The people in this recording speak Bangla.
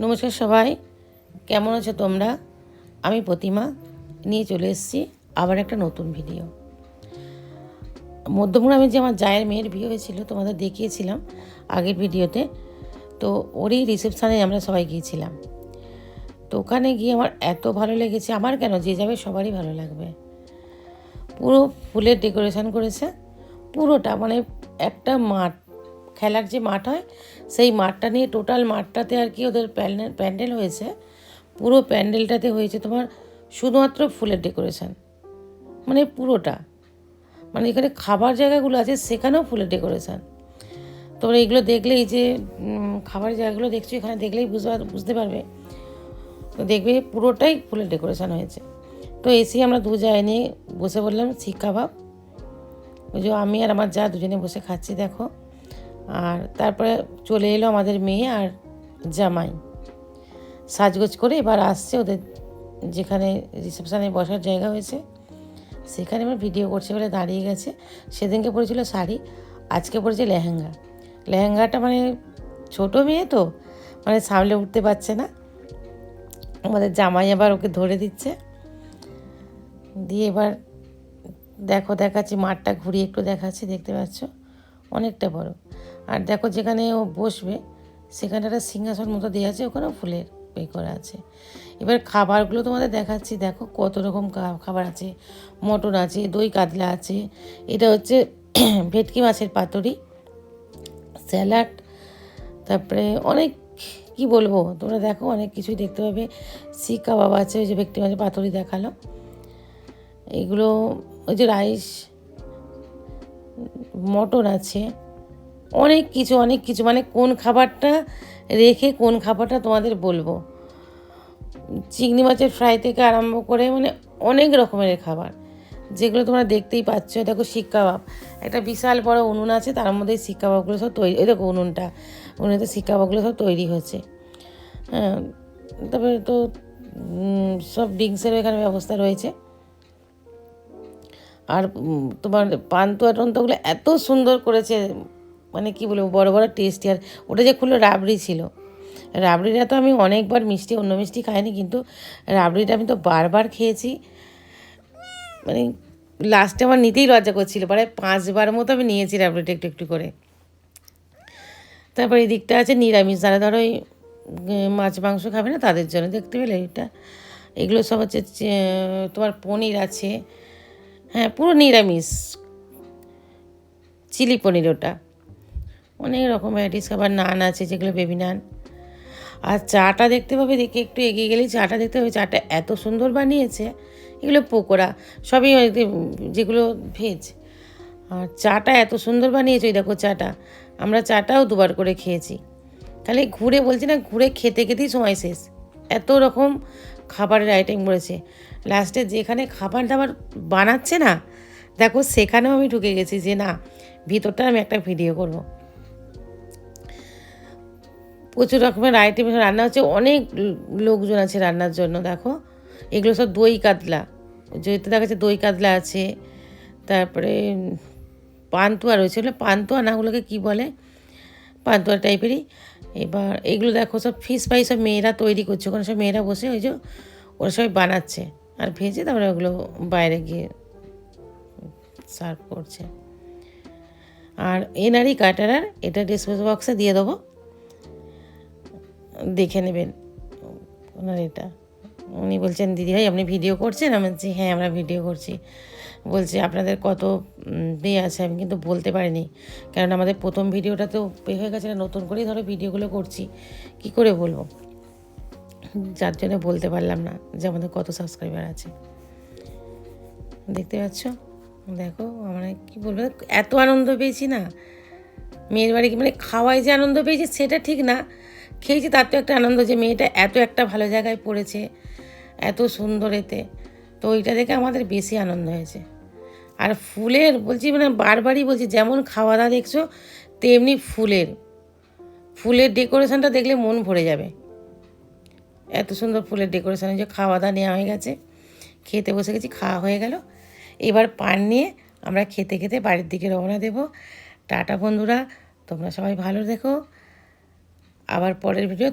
নমস্কার সবাই, কেমন আছো তোমরা? আমি প্রতিমা নিয়ে চলে এসেছি আবার একটা নতুন ভিডিও। মধ্যমগ্রামে যে আমার জায়ের মেয়ের বিয়ে হয়েছিল তোমাদের দেখিয়েছিলাম আগের ভিডিওতে। তো ওরই রিসেপশানে আমরা সবাই গিয়েছিলাম। তো ওখানে গিয়ে আমার এত ভালো লেগেছে, আমার কেন, যে যাবে সবারই ভালো লাগবে। পুরো ফুলের ডেকোরেশন করেছে পুরোটা, মানে একটা মাঠ, খেলার যে মাঠ হয় সেই মাঠটা নিয়ে টোটাল মাঠটাতে আর কি ওদের প্যান্ডেল হয়েছে। পুরো প্যান্ডেলটাতে হয়েছে তোমার শুধুমাত্র ফুলের ডেকোরেশন, মানে পুরোটা, মানে এখানে খাবার জায়গাগুলো আছে সেখানেও ফুলের ডেকোরেশন। তোমরা এগুলো দেখলেই যে খাবার জায়গাগুলো দেখছো এখানে দেখলেই বুঝতে পারবে। তো দেখবে পুরোটাই ফুলের ডেকোরেশন হয়েছে। তো এসে আমরা দু জায়গায় নিয়ে বসে বললাম শিক কাবাব। ওই যে আমি আর আমার যা দুজনে বসে খাচ্ছি দেখো। আর তারপরে চলে এলো আমাদের মেয়ে আর জামাই সাজগোজ করে, এবার আসছে ওদের যেখানে রিসেপশানে বসার জায়গা হয়েছে সেখানে আমার ভিডিও করছে বলে দাঁড়িয়ে গেছে। সেদিনকে পরেছিল শাড়ি, আজকে পরেছে লেহেঙ্গা। লেহেঙ্গাটা মানে ছোটো মেয়ে তো, মানে সামলে উঠতে পারছে না। আমাদের জামাই আবার ওকে ধরে দিচ্ছে, দিয়ে এবার দেখাচ্ছি মাঠটা ঘুরিয়ে একটু দেখাচ্ছি, দেখতে পাচ্ছ অনেকটা বড়। আর দেখো যেখানে ও বসবে সেখানে একটা সিংহাসন মতো দেওয়া আছে, ওখানেও ফুলের করা আছে। এবার খাবারগুলো তোমাদের দেখাচ্ছি, দেখো কত রকম খাবার আছে। মটন আছে, দই কাতলা আছে, এটা হচ্ছে ভেটকি মাছের পাতুরি, স্যালাড, তারপরে অনেক কি বলবো, তোমরা দেখো অনেক কিছুই দেখতে পাবে। শিক কাবাব আছে, ওই যে ভেটকি মাছের পাতুরি দেখালো, এগুলো ওই যে রাইস, মটন আছে, অনেক কিছু, মানে কোন খাবারটা রেখে কোন খাবারটা তোমাদের বলবো। চিংড়ি মাছের ফ্রাই থেকে আরম্ভ করে মানে অনেক রকমের খাবার, যেগুলো তোমরা দেখতেই পাচ্ছ। দেখো শিক কাবাব, একটা বিশাল বড় উনুন আছে, তার মধ্যে শিক কাবাবগুলো সব তৈরি, এই দেখো উনুনেতে শিক কাবাবগুলো সব তৈরি হয়েছে। হ্যাঁ, তারপরে তো সব ড্রিঙ্কসেরও এখানে ব্যবস্থা রয়েছে। আর তোমার পান্তুয়া টন্তুয়াগুলো এত সুন্দর করেছে, মানে কি বলবো, বড় বড় টেস্টি। আর ওটা যে খুললো রাবড়ি ছিল, রাবড়িটা তো আমি অনেকবার মিষ্টি, অন্য মিষ্টি খাইনি, কিন্তু রাবড়িটা আমি তো বারবার খেয়েছি। মানে লাস্টে আমার নিতেই লজ্জা করছিল, প্রায় 5বার মতো আমি নিয়েছি রাবড়িটা একটু একটু করে। তারপর এই দিকটা আছে নিরামিষ, যারা ধরো ওই মাছ মাংস খাবে না তাদের জন্য, দেখতে পেলে এটা। এগুলো সব হচ্ছে তোমার পনির আছে, হ্যাঁ পুরো নিরামিষ, চিলি পনির ওটা। অনেক রকম ভ্যারাইটিস খাবার, নান আছে যেগুলো বেবি নান। আর চাটা দেখতে পাবে, দেখে একটু এগিয়ে গেলেই চাটা দেখতে পাবে, চাটা এত সুন্দর বানিয়েছে। এগুলো পকোড়া সবই যেগুলো ভেজ। আর চাটা এত সুন্দর বানিয়েছে, ওই দেখো চাটা, আমরা চাটাও 2বার করে খেয়েছি। খালি ঘুরে বলছি না, ঘুরে খেতে খেতেই সময় শেষ, এত রকম খাবারের আইটেম করেছে। লাস্টে যেখানে খাবার দাবার বানাচ্ছে না দেখো, সেখানেও আমি ঢুকে গেছি যে না, ভিতরটা আমি একটা ভিডিও করব। প্রচুর রকমের আইটেম রান্না হচ্ছে, অনেক লোকজন আছে রান্নার জন্য। দেখো এগুলো সব দই কাতলা, যেহেতু দেখা যাচ্ছে দই কাতলা আছে, তারপরে পান্তুয়া রয়েছে, ওগুলো পান্তুয়া না, ওগুলোকে কী বলে, পান্তুয়া টাইপেরই। এবার এগুলো দেখো সব ফিশ ফ্রাই, সব মেয়েরা তৈরি করছে, ওখানে সব মেয়েরা বসে ওই যে ওরা সবাই বানাচ্ছে আর ভেজে তারপরে ওগুলো বাইরে গিয়ে সার্ভ করছে। আর এনারই কাটারার, এটা ডিসপোজ বক্সে দিয়ে দেবো, দেখে নেবেন ওনার এটা। উনি বলছেন দিদিভাই আপনি ভিডিও করছেন? আমি বলছি হ্যাঁ আমরা ভিডিও করছি। বলছে আপনাদের কত পে আছে, আমি কিন্তু বলতে পারিনি, কারণ আমাদের প্রথম ভিডিওটা তো পে হয়ে গেছে, নতুন করেই ধরো ভিডিওগুলো করছি, কি করে বলবো, যার জন্য বলতে পারলাম না যে আমাদের কত সাবস্ক্রাইবার আছে। দেখতে পাচ্ছ, দেখো আমরা কী বলবো, এত আনন্দ পেয়েছি না মেয়ের বাড়ি, মানে খাওয়ায় যে আনন্দ পেয়েছি সেটা ঠিক না, খেয়েছি তার তো একটা আনন্দ, যে মেয়েটা এত একটা ভালো জায়গায় পড়েছে, এত সুন্দর এতে, তো ওইটা দেখে আমাদের বেশি আনন্দ হয়েছে। আর ফুলের বলছি, মানে বারবারই বলছি, যেমন খাওয়া দাওয়া দেখছো তেমনি ফুলের ডেকোরেশনটা দেখলে মন ভরে যাবে, এত সুন্দর ফুলের ডেকোরেশন। যে খাওয়া দাওয়া নেওয়া হয়ে গেছে, খেতে বসে গেছি, খাওয়া হয়ে গেল, এবার পান নিয়ে আমরা খেতে খেতে বাড়ির দিকে রওনা দেব। টাটা বন্ধুরা, তোমরা সবাই ভালো দেখো, আবার পরের ভিডিও